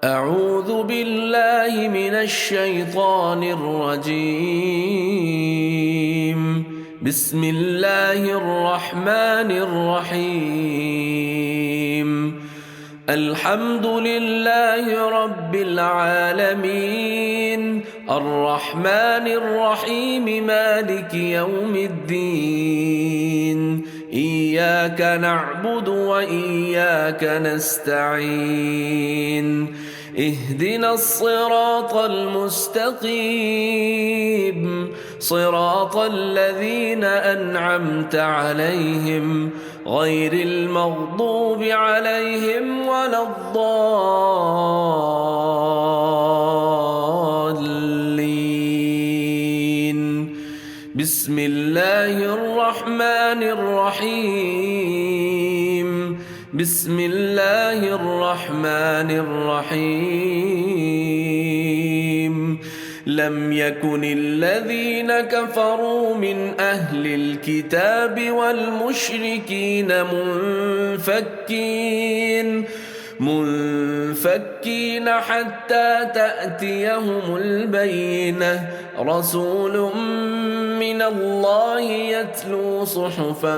أعوذ بالله من الشيطان الرجيم. بسم الله الرحمن الرحيم. الحمد لله رب العالمين، الرحمن الرحيم، مالك يوم الدين. إياك نعبد وإياك نستعين. اهدنا الصراط المستقيم، صراط الذين أنعمت عليهم غير المغضوب عليهم ولا الضالين. بسم الله الرحمن الرحيم. بسم الله الرحمن الرحيم. لم يكن الذين كفروا من أهل الكتاب والمشركين منفكين حتى تأتيهم البينة. رسول من الله يتلو صحفا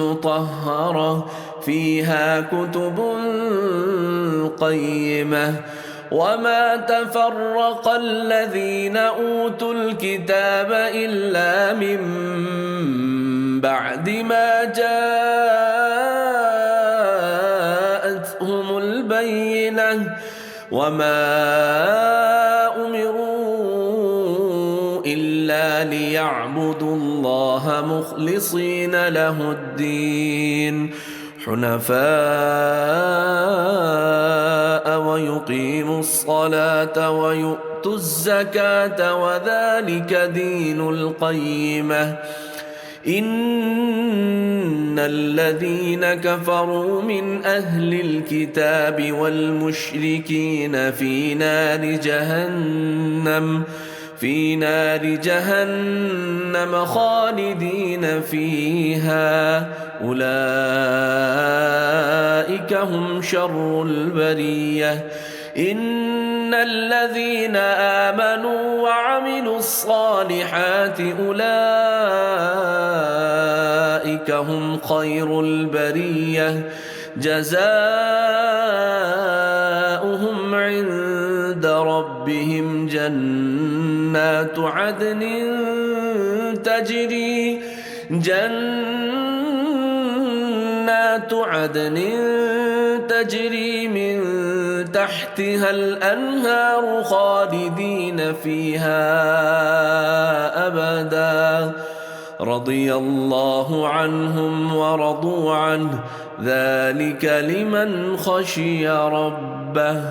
مطهرة فيها كتب قيمة. وما تفرق الذين أوتوا الكتاب إلا من بعد ما جاءتهم البينة. وما أمروا إلا ليعبدوا الله مخلصين له الدين حنفاء ويقيموا الصلاة ويؤتوا الزكاة وذلك دين القيمة. إن الذين كفروا من أهل الكتاب والمشركين في نار جهنم خالدين فيها. أولئك هم شر البرية. إن الذين آمنوا وعملوا الصالحات أولئك هم خير البرية. جزاؤهم عند ربهم جنات عدن تجري من تحتها الأنهار خالدين فيها أبدا. رضي الله عنهم ورضوا عنه، ذلك لمن خشي ربه.